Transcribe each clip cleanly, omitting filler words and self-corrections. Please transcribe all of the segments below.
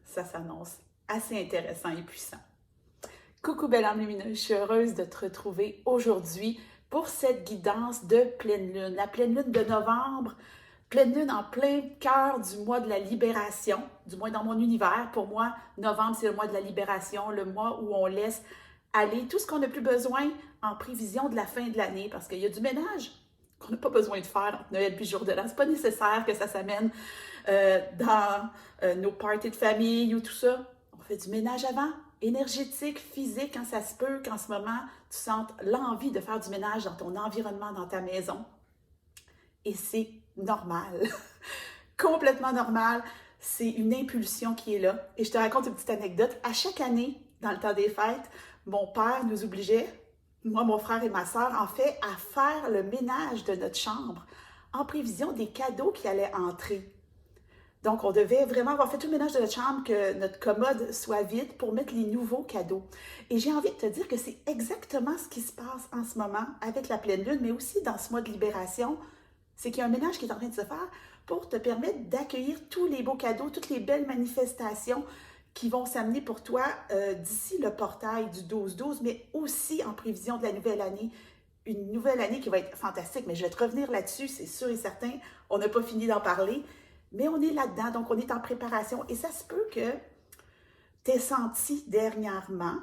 Ça s'annonce assez intéressant et puissant. Coucou belle âme lumineuse, je suis heureuse de te retrouver aujourd'hui pour cette guidance de pleine lune. La pleine lune de novembre, pleine lune en plein cœur du mois de la libération, du moins dans mon univers. Pour moi, novembre, c'est le mois de la libération, le mois où on laisse aller tout ce qu'on n'a plus besoin en prévision de la fin de l'année, parce qu'il y a du ménage qu'on n'a pas besoin de faire entre Noël et jour de l'an. C'est pas nécessaire que ça s'amène dans nos parties de famille ou tout ça. On fait du ménage avant, énergétique, physique, quand ça se peut, qu'en ce moment, tu sentes l'envie de faire du ménage dans ton environnement, dans ta maison. Et c'est normal, complètement normal. C'est une impulsion qui est là. Et je te raconte une petite anecdote. À chaque année, dans le temps des fêtes, mon père nous obligeait, moi, mon frère et ma sœur, en fait, à faire le ménage de notre chambre en prévision des cadeaux qui allaient entrer. Donc, on devait vraiment avoir fait tout le ménage de notre chambre, que notre commode soit vide pour mettre les nouveaux cadeaux. Et j'ai envie de te dire que c'est exactement ce qui se passe en ce moment avec la pleine lune, mais aussi dans ce mois de libération. C'est qu'il y a un ménage qui est en train de se faire pour te permettre d'accueillir tous les beaux cadeaux, toutes les belles manifestations qui vont s'amener pour toi d'ici le portail du 12-12, mais aussi en prévision de la nouvelle année. Une nouvelle année qui va être fantastique, mais je vais te revenir là-dessus, c'est sûr et certain. On n'a pas fini d'en parler. Mais on est là-dedans, donc on est en préparation. Et ça se peut que tu aies senti dernièrement,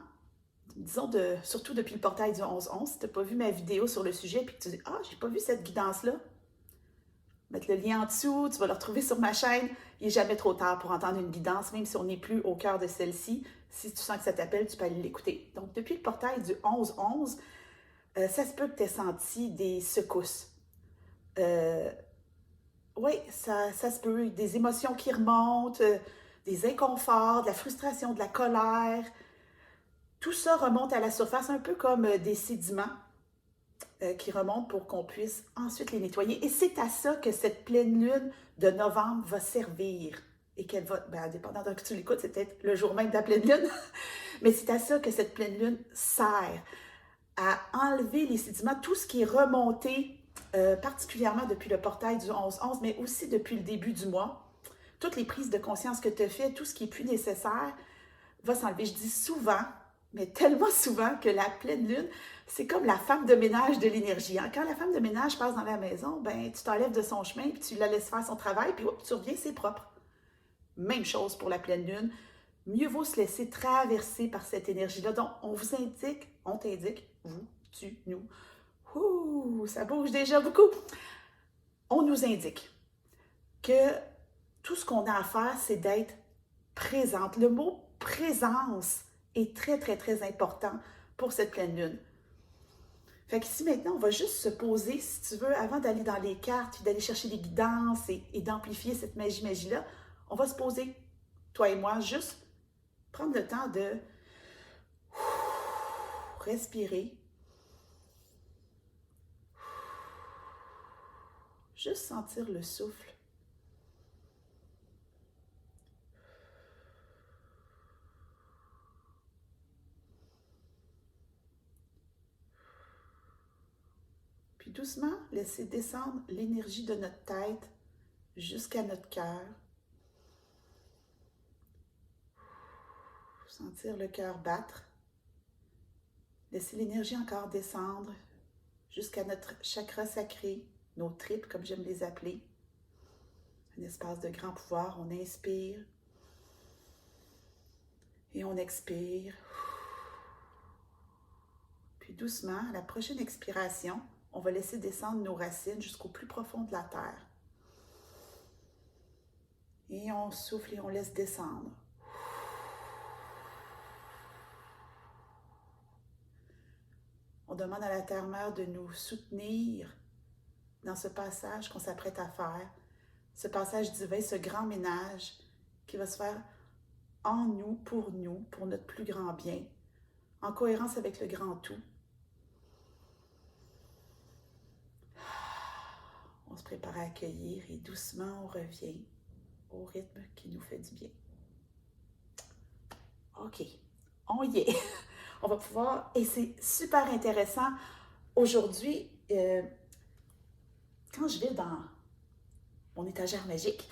disons surtout depuis le portail du 11-11, si tu n'as pas vu ma vidéo sur le sujet, puis que tu dis « Ah, j'ai pas vu cette guidance-là », mettre le lien en dessous, tu vas le retrouver sur ma chaîne. Il n'est jamais trop tard pour entendre une guidance, même si on n'est plus au cœur de celle-ci. Si tu sens que ça t'appelle, tu peux aller l'écouter. Donc, depuis le portail du 11-11, ça se peut que tu aies senti des secousses. Oui, ça se peut. Des émotions qui remontent, des inconforts, de la frustration, de la colère. Tout ça remonte à la surface, un peu comme des sédiments qui remontent pour qu'on puisse ensuite les nettoyer. Et c'est à ça que cette pleine lune de novembre va servir. Et qu'elle va, ben, dépendant de que tu l'écoutes, c'est peut-être le jour même de la pleine lune. Mais c'est à ça que cette pleine lune sert, à enlever les sédiments, tout ce qui est remonté, particulièrement depuis le portail du 11-11, mais aussi depuis le début du mois. Toutes les prises de conscience que tu as faites, tout ce qui est plus nécessaire, va s'enlever. Je dis souvent, mais tellement souvent, que la pleine lune, c'est comme la femme de ménage de l'énergie. Hein? Quand la femme de ménage passe dans la maison, ben, tu t'enlèves de son chemin, puis tu la laisses faire son travail, puis hop, tu reviens, c'est propre. Même chose pour la pleine lune. Mieux vaut se laisser traverser par cette énergie-là. Donc, on vous indique, on t'indique, vous, tu, nous. Ouh, ça bouge déjà beaucoup. On nous indique que tout ce qu'on a à faire, c'est d'être présente. Le mot présence est très, très, très important pour cette pleine lune. Fait qu'ici, maintenant, on va juste se poser, si tu veux, avant d'aller dans les cartes, d'aller chercher des guidances et d'amplifier cette magie-là, on va se poser, toi et moi, juste prendre le temps de respirer. Juste sentir le souffle. Puis doucement, laisser descendre l'énergie de notre tête jusqu'à notre cœur. Sentir le cœur battre. Laisser l'énergie encore descendre jusqu'à notre chakra sacré, nos tripes, comme j'aime les appeler. Un espace de grand pouvoir. On inspire et on expire. Puis doucement, à la prochaine expiration, on va laisser descendre nos racines jusqu'au plus profond de la terre. Et on souffle et on laisse descendre. On demande à la Terre-Mère de nous soutenir dans ce passage qu'on s'apprête à faire, ce passage divin, ce grand ménage qui va se faire en nous, pour notre plus grand bien, en cohérence avec le grand tout. On se prépare à accueillir et doucement on revient au rythme qui nous fait du bien. OK, on y est. On va pouvoir, et c'est super intéressant, aujourd'hui, quand je vais dans mon étagère magique,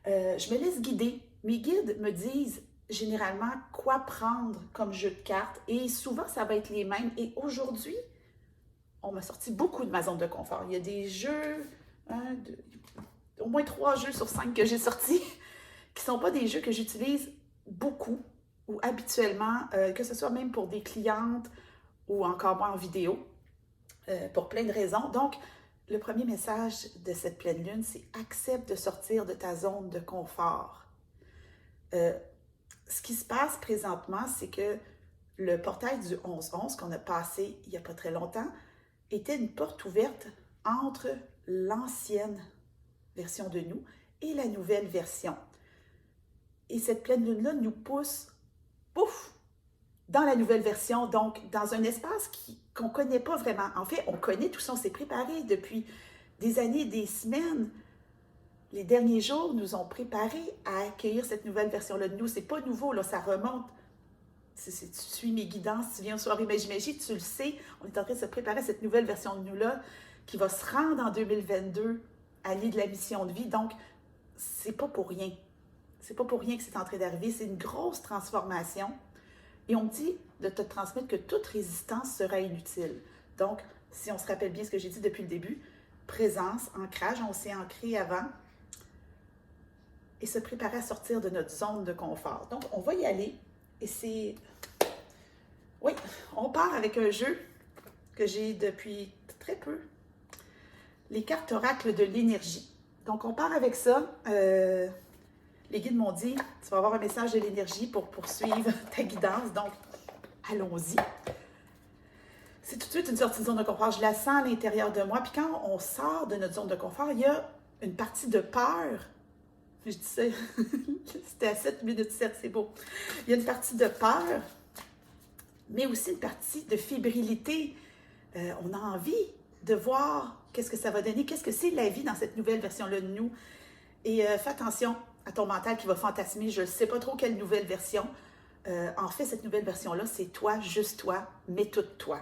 je me laisse guider Mes guides me disent généralement quoi prendre comme jeu de cartes et souvent ça va être les mêmes. Et aujourd'hui, on m'a sorti beaucoup de ma zone de confort. Il y a des jeux, au moins 3 jeux sur 5 que j'ai sortis qui ne sont pas des jeux que j'utilise beaucoup ou habituellement, que ce soit même pour des clientes ou encore moins en vidéo, pour plein de raisons. Donc, le premier message de cette pleine lune, c'est accepte de sortir de ta zone de confort. Ce qui se passe présentement, c'est que le portail du 11-11 qu'on a passé il n'y a pas très longtemps était une porte ouverte entre l'ancienne version de nous et la nouvelle version. Et cette pleine lune-là nous pousse, pouf, dans la nouvelle version, donc dans un espace qu'on ne connaît pas vraiment. En fait, on connaît tout ça, on s'est préparé depuis des années, des semaines. Les derniers jours nous ont préparés à accueillir cette nouvelle version-là de nous. C'est pas nouveau, là, ça remonte. Si tu suis mes guidances, tu viens au soirée Magie, tu le sais, on est en train de se préparer à cette nouvelle version de nous-là qui va se rendre en 2022, année de la mission de vie. Donc, c'est pas pour rien. C'est pas pour rien que c'est en train d'arriver. C'est une grosse transformation. Et on me dit de te transmettre que toute résistance sera inutile. Donc, si on se rappelle bien ce que j'ai dit depuis le début, présence, ancrage, on s'est ancré avant et se préparer à sortir de notre zone de confort. Donc, on va y aller et c'est... Oui, on part avec un jeu que j'ai depuis très peu. Les cartes oracles de l'énergie. Donc, on part avec ça. Les guides m'ont dit, tu vas avoir un message de l'énergie pour poursuivre ta guidance. Donc, allons-y. C'est tout de suite une sortie de zone de confort. Je la sens à l'intérieur de moi. Puis quand on sort de notre zone de confort, il y a une partie de peur. Je dis ça, c'était à 7 minutes 7, c'est beau. Il y a une partie de peur, mais aussi une partie de fébrilité. On a envie de voir qu'est-ce que ça va donner, qu'est-ce que c'est la vie dans cette nouvelle version-là de nous. Et fais attention à ton mental qui va fantasmer, je ne sais pas trop quelle nouvelle version. En fait, cette nouvelle version-là, c'est toi, juste toi, mais tout toi.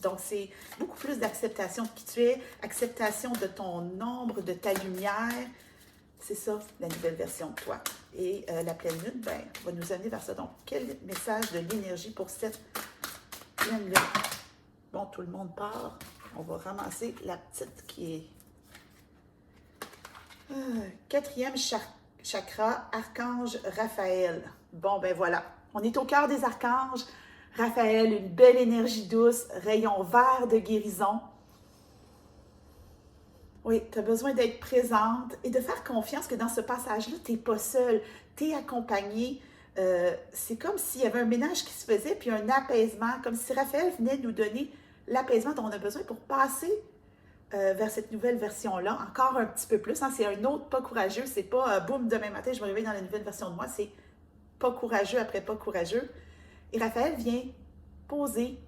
Donc, c'est beaucoup plus d'acceptation de qui tu es, acceptation de ton ombre, de ta lumière. C'est ça, la nouvelle version de toi. Et la pleine lune, ben, va nous amener vers ça. Donc, quel message de l'énergie pour cette pleine lune? Bon, tout le monde part. On va ramasser la petite qui est... quatrième chakra, archange Raphaël. Bon, ben voilà. On est au cœur des archanges. Raphaël, une belle énergie douce, rayon vert de guérison. Oui, tu as besoin d'être présente et de faire confiance que dans ce passage-là, tu n'es pas seule, tu es accompagnée. C'est comme s'il y avait un ménage qui se faisait, puis un apaisement, comme si Raphaël venait nous donner l'apaisement dont on a besoin pour passer vers cette nouvelle version-là, encore un petit peu plus. Hein, c'est un autre pas courageux, c'est pas boum, demain matin, je me réveille dans la nouvelle version de moi, c'est pas courageux après pas courageux. Et Raphaël vient poser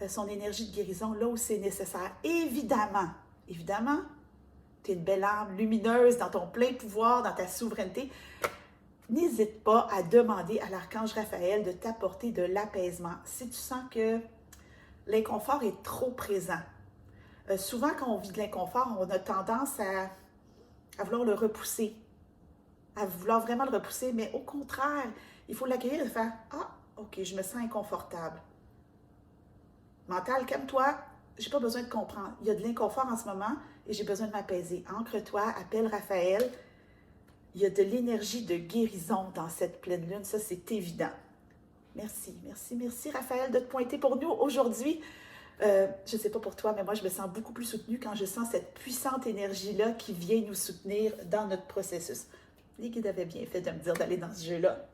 son énergie de guérison là où c'est nécessaire. Évidemment, tu es une belle âme lumineuse dans ton plein pouvoir, dans ta souveraineté. N'hésite pas à demander à l'archange Raphaël de t'apporter de l'apaisement. Si tu sens que l'inconfort est trop présent, souvent quand on vit de l'inconfort, on a tendance à vouloir le repousser, à vouloir vraiment le repousser, mais au contraire, il faut l'accueillir et faire « Ah, ok, je me sens inconfortable. » Mental, calme-toi, j'ai pas besoin de comprendre. Il y a de l'inconfort en ce moment et j'ai besoin de m'apaiser. Ancre-toi, appelle Raphaël. Il y a de l'énergie de guérison dans cette pleine lune, ça c'est évident. Merci, merci, merci Raphaël de te pointer pour nous aujourd'hui. Je ne sais pas pour toi, mais moi je me sens beaucoup plus soutenue quand je sens cette puissante énergie-là qui vient nous soutenir dans notre processus. Les guides avaient bien fait de me dire d'aller dans ce jeu-là.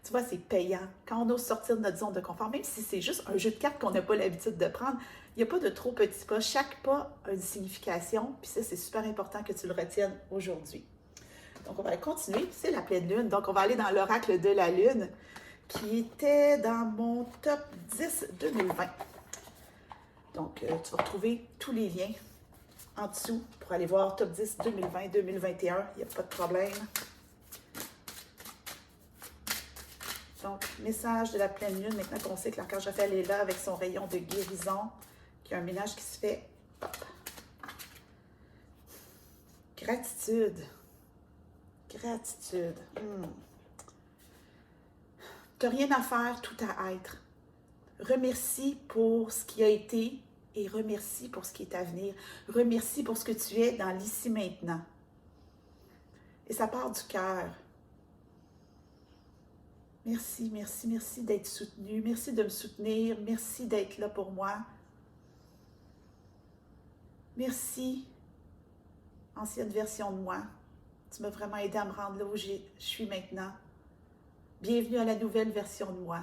Tu vois, c'est payant. Quand on ose sortir de notre zone de confort, même si c'est juste un jeu de cartes qu'on n'a pas l'habitude de prendre, il n'y a pas de trop petits pas. Chaque pas a une signification, puis ça, c'est super important que tu le retiennes aujourd'hui. Donc, on va continuer. C'est la pleine lune. Donc, on va aller dans l'oracle de la lune, qui était dans mon top 10 2020. Donc, tu vas retrouver tous les liens en dessous pour aller voir top 10 2020-2021. Il n'y a pas de problème. Donc, message de la pleine lune, maintenant qu'on sait que l'archange Raphaël est là avec son rayon de guérison, qu'il y a un ménage qui se fait. Hop. Gratitude. Gratitude. Tu n'as rien à faire, tout à être. Remercie pour ce qui a été et remercie pour ce qui est à venir. Remercie pour ce que tu es dans l'ici maintenant. Et ça part du cœur. Merci, merci, merci d'être soutenu. Merci de me soutenir. Merci d'être là pour moi. Merci, ancienne version de moi. Tu m'as vraiment aidé à me rendre là où je suis maintenant. Bienvenue à la nouvelle version de moi.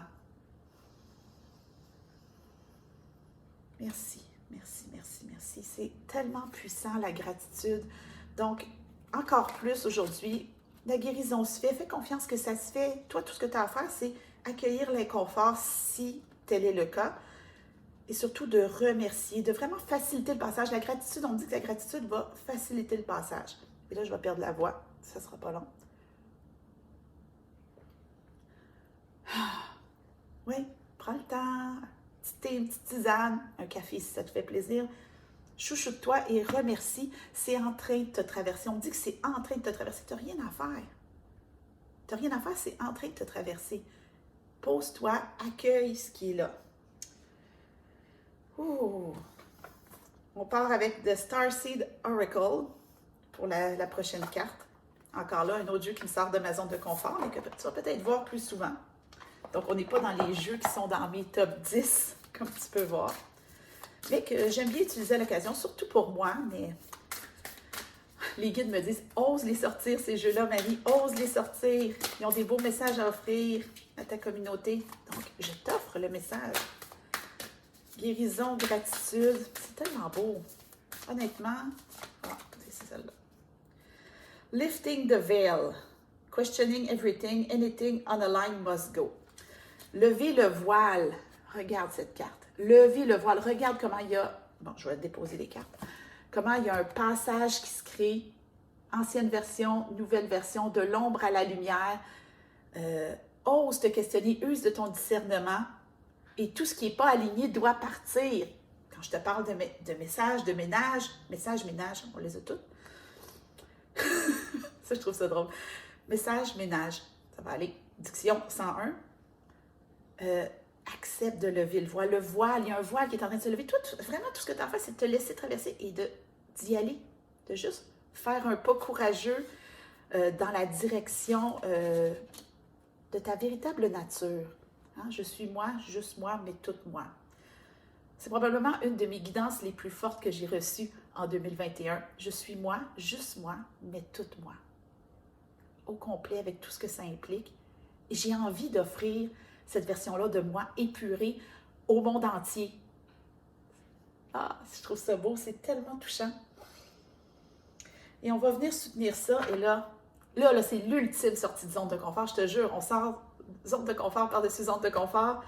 Merci, merci, merci, merci. C'est tellement puissant, la gratitude. Donc, encore plus aujourd'hui, la guérison se fait. Fais confiance que ça se fait. Toi, tout ce que tu as à faire, c'est accueillir l'inconfort si tel est le cas. Et surtout de remercier, de vraiment faciliter le passage. La gratitude, on dit que la gratitude va faciliter le passage. Et là, je vais perdre la voix. Ça ne sera pas long. Oui, prends le temps. Une petite tisane, un café si ça te fait plaisir. Chouchoute-toi et remercie. C'est en train de te traverser. On dit que c'est en train de te traverser. Tu n'as rien à faire. Tu n'as rien à faire, c'est en train de te traverser. Pose-toi, accueille ce qui est là. Ouh. On part avec The Starseed Oracle pour la prochaine carte. Encore là, un autre jeu qui me sort de ma zone de confort, mais que tu vas peut-être voir plus souvent. Donc, on n'est pas dans les jeux qui sont dans mes top 10, comme tu peux voir. Mais que j'aime bien utiliser à l'occasion, surtout pour moi, mais les guides me disent « Ose les sortir, ces jeux-là, Marie, ose les sortir. Ils ont des beaux messages à offrir à ta communauté. » Donc, je t'offre le message. Guérison, gratitude, c'est tellement beau. Honnêtement, c'est celle-là. Lifting the veil. Questioning everything, anything unaligned must go. Lever le voile. Regarde cette carte. Lever le voile. Regarde comment il y a... Bon, je vais déposer les cartes. Comment il y a un passage qui se crée. Ancienne version, nouvelle version, de l'ombre à la lumière. Ose te questionner, use de ton discernement. Et tout ce qui n'est pas aligné doit partir. Quand je te parle de messages, de ménage, ménage, on les a toutes. Ça, je trouve ça drôle. Message, ménage. Ça va aller. Diction 101. Accepte de lever le voile. Le voile, il y a un voile qui est en train de se lever. Toi, vraiment, tout ce que tu as à faire, c'est de te laisser traverser et d'y aller. De juste faire un pas courageux dans la direction de ta véritable nature. Hein? Je suis moi, juste moi, mais toute moi. C'est probablement une de mes guidances les plus fortes que j'ai reçues en 2021. Je suis moi, juste moi, mais toute moi. Au complet avec tout ce que ça implique. Et j'ai envie d'offrir cette version-là de moi épurée au monde entier. Ah, je trouve ça beau, c'est tellement touchant. Et on va venir soutenir ça. Et là c'est l'ultime sortie de zone de confort. Je te jure, on sort zone de confort par-dessus zone de confort.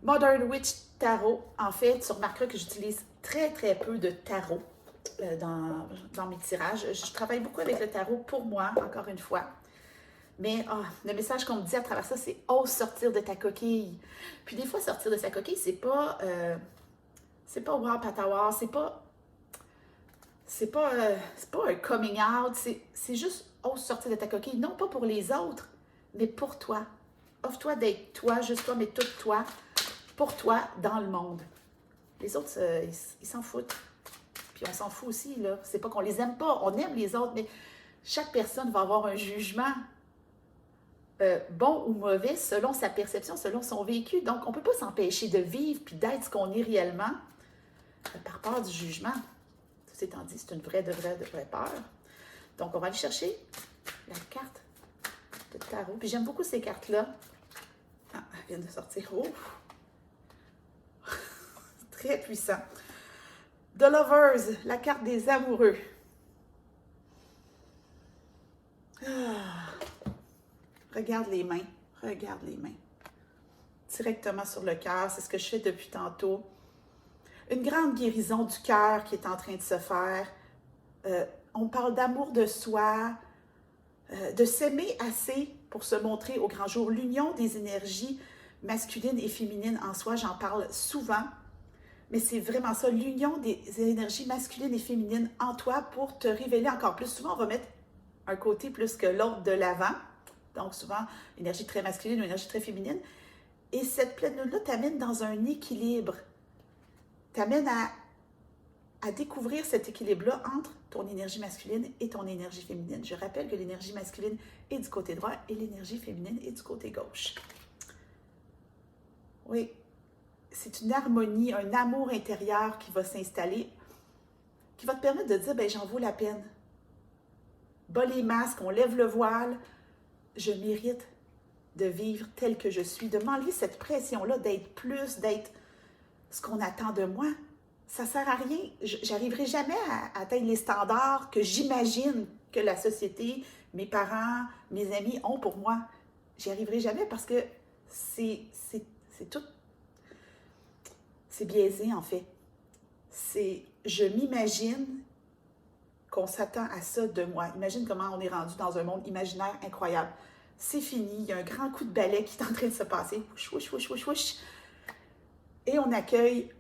Modern Witch Tarot. En fait, tu remarqueras que j'utilise très, très peu de tarot dans mes tirages. Je travaille beaucoup avec le tarot pour moi, encore une fois. Mais le message qu'on me dit à travers ça, c'est « ose sortir de ta coquille ». Puis des fois, sortir de sa coquille, c'est pas wow patawar, c'est pas un coming out, c'est juste « ose sortir de ta coquille ». Non pas pour les autres, mais pour toi. Offre-toi d'être toi, juste toi, mais tout toi, pour toi, dans le monde. Les autres, ils s'en foutent. Puis on s'en fout aussi, là. C'est pas qu'on les aime pas, on aime les autres, mais chaque personne va avoir un jugement bon ou mauvais selon sa perception, selon son vécu. Donc, on ne peut pas s'empêcher de vivre puis d'être ce qu'on est réellement par peur du jugement. Ceci étant dit, c'est une vraie peur. Donc, on va aller chercher la carte de tarot. Puis j'aime beaucoup ces cartes-là. Ah, elles viennent de sortir. Oh! Très puissant. The Lovers, la carte des amoureux. Regarde les mains. Regarde les mains. Directement sur le cœur. C'est ce que je fais depuis tantôt. Une grande guérison du cœur qui est en train de se faire. On parle d'amour de soi, de s'aimer assez pour se montrer au grand jour. L'union des énergies masculines et féminines en soi, j'en parle souvent. Mais c'est vraiment ça, l'union des énergies masculines et féminines en toi pour te révéler encore plus. Souvent, on va mettre un côté plus que l'autre de l'avant. Donc, souvent, énergie très masculine ou énergie très féminine. Et cette pleine lune-là t'amène dans un équilibre. T'amène à découvrir cet équilibre-là entre ton énergie masculine et ton énergie féminine. Je rappelle que l'énergie masculine est du côté droit et l'énergie féminine est du côté gauche. Oui, c'est une harmonie, un amour intérieur qui va s'installer, qui va te permettre de dire, ben j'en vaux la peine. Bas les masques, on lève le voile, je mérite de vivre tel que je suis, de m'enlever cette pression-là, d'être plus, d'être ce qu'on attend de moi. Ça ne sert à rien. J'arriverai jamais à atteindre les standards que j'imagine que la société, mes parents, mes amis ont pour moi. J'y arriverai jamais parce que c'est tout. C'est biaisé, en fait. Je m'imagine qu'on s'attend à ça de moi. Imagine comment on est rendu dans un monde imaginaire incroyable. C'est fini, il y a un grand coup de balai qui est en train de se passer. Wouch, wouch, wouch, wouch, wouch. Et on accueille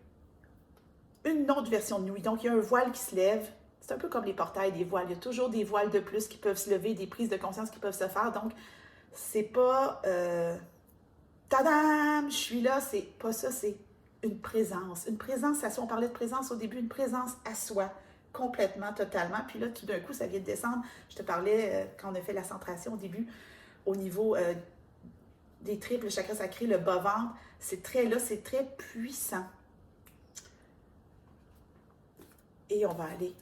une autre version de nous. Donc, il y a un voile qui se lève. C'est un peu comme les portails des voiles. Il y a toujours des voiles de plus qui peuvent se lever, des prises de conscience qui peuvent se faire. Donc, c'est pas tadam, je suis là. C'est pas ça, c'est une présence. Une présence à soi. On parlait de présence au début, une présence à soi, complètement, totalement. Puis là, tout d'un coup, ça vient de descendre. Je te parlais, quand on a fait la centration au début, au niveau des tripes, le chakra sacré, le bas-ventre. C'est très puissant. Et on va aller.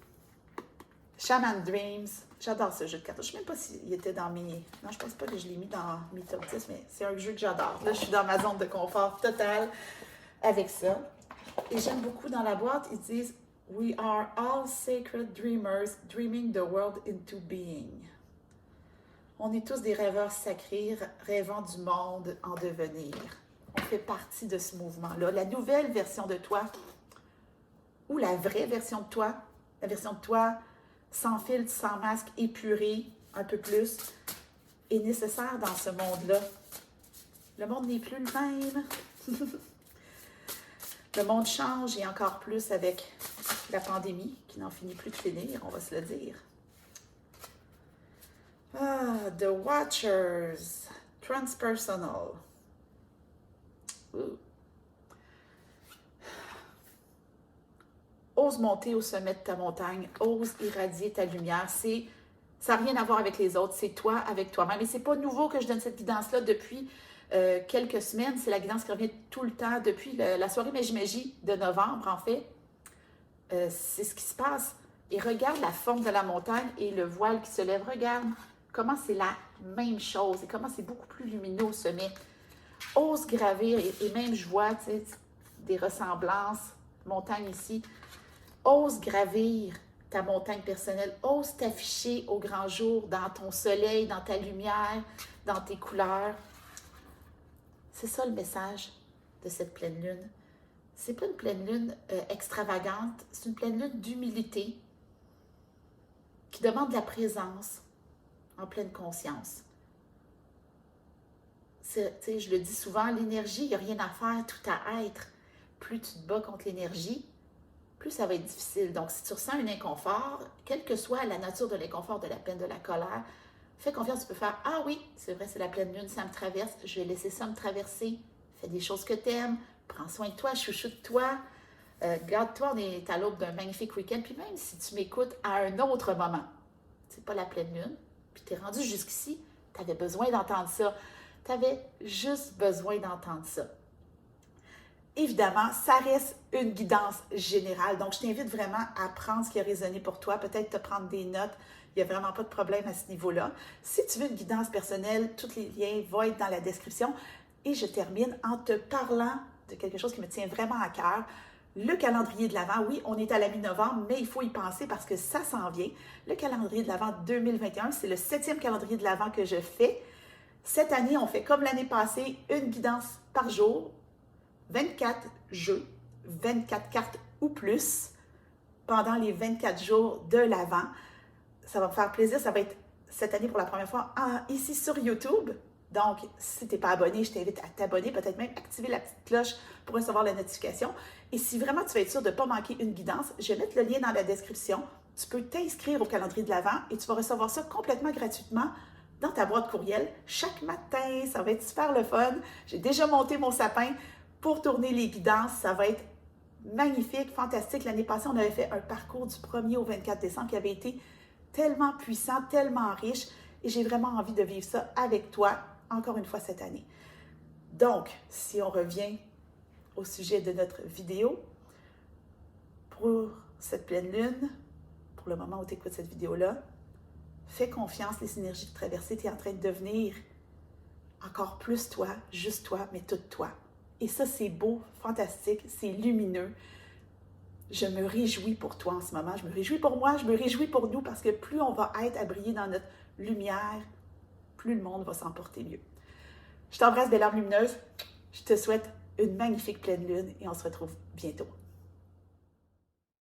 Shaman Dreams. J'adore ce jeu de cartes. Je ne sais même pas s'il était dans mes... Non, je ne pense pas que je l'ai mis dans mes top 10, mais c'est un jeu que j'adore. Là, je suis dans ma zone de confort totale avec ça. Et j'aime beaucoup dans la boîte, ils disent « We are all sacred dreamers, dreaming the world into being ». On est tous des rêveurs sacrés, rêvant du monde en devenir. On fait partie de ce mouvement-là. La nouvelle version de toi, ou la vraie version de toi, la version de toi sans filtre, sans masque, épurée, un peu plus, est nécessaire dans ce monde-là. Le monde n'est plus le même. Le monde change et encore plus avec la pandémie qui n'en finit plus de finir, on va se le dire. Ah, The Watchers, Transpersonal. Ooh. Ose monter au sommet de ta montagne, ose irradier ta lumière. Ça n'a rien à voir avec les autres, c'est toi avec toi-même. Et c'est pas nouveau que je donne cette guidance-là depuis quelques semaines. C'est la guidance qui revient tout le temps depuis la soirée Magie de novembre, en fait. C'est ce qui se passe. Et regarde la forme de la montagne et le voile qui se lève. Regarde comment c'est la même chose et comment c'est beaucoup plus lumineux au sommet. Ose gravir et même je vois des ressemblances. Montagne ici. Ose gravir ta montagne personnelle. Ose t'afficher au grand jour dans ton soleil, dans ta lumière, dans tes couleurs. C'est ça le message de cette pleine lune. C'est pas une pleine lune extravagante, c'est une pleine lune d'humilité qui demande de la présence en pleine conscience. Je le dis souvent, l'énergie, il n'y a rien à faire, tout à être. Plus tu te bats contre l'énergie, plus ça va être difficile. Donc, si tu ressens un inconfort, quelle que soit la nature de l'inconfort, de la peine, de la colère, fais confiance, tu peux faire « Ah oui, c'est vrai, c'est la pleine lune, ça me traverse, je vais laisser ça me traverser. » Fais des choses que tu aimes, prends soin de toi, chouchoute-toi, garde-toi, on est à l'aube d'un magnifique week-end. Puis même si tu m'écoutes à un autre moment, c'est pas la pleine lune, puis tu es rendu jusqu'ici, tu avais besoin d'entendre ça. Tu avais juste besoin d'entendre ça. Évidemment, ça reste une guidance générale. Donc, je t'invite vraiment à prendre ce qui a résonné pour toi, peut-être te prendre des notes. Il n'y a vraiment pas de problème à ce niveau-là. Si tu veux une guidance personnelle, tous les liens vont être dans la description. Et je termine en te parlant de quelque chose qui me tient vraiment à cœur. Le calendrier de l'Avent, oui, on est à la mi-novembre, mais il faut y penser parce que ça s'en vient. Le calendrier de l'Avent 2021, c'est le 7e calendrier de l'Avent que je fais. Cette année, on fait comme l'année passée, une guidance par jour, 24 jeux, 24 cartes ou plus pendant les 24 jours de l'Avent. Ça va me faire plaisir. Ça va être cette année pour la première fois ici sur YouTube. Donc, si tu n'es pas abonné, je t'invite à t'abonner, peut-être même activer la petite cloche pour recevoir la notification. Et si vraiment tu veux être sûr de ne pas manquer une guidance, je vais mettre le lien dans la description. Tu peux t'inscrire au calendrier de l'Avent et tu vas recevoir ça complètement gratuitement dans ta boîte courriel chaque matin. Ça va être super le fun. J'ai déjà monté mon sapin pour tourner les guidances. Ça va être magnifique, fantastique. L'année passée, on avait fait un parcours du 1er au 24 décembre qui avait été tellement puissant, tellement riche. Et j'ai vraiment envie de vivre ça avec toi, encore une fois cette année. Donc, si on revient au sujet de notre vidéo, pour cette pleine lune, pour le moment où tu écoutes cette vidéo-là, fais confiance, les synergies de traversée, tu es en train de devenir encore plus toi, juste toi, mais toute toi. Et ça, c'est beau, fantastique, c'est lumineux. Je me réjouis pour toi en ce moment, je me réjouis pour moi, je me réjouis pour nous, parce que plus on va être à briller dans notre lumière, plus le monde va s'en porter mieux. Je t'embrasse, belle âme lumineuse. Je te souhaite une magnifique pleine lune et on se retrouve bientôt.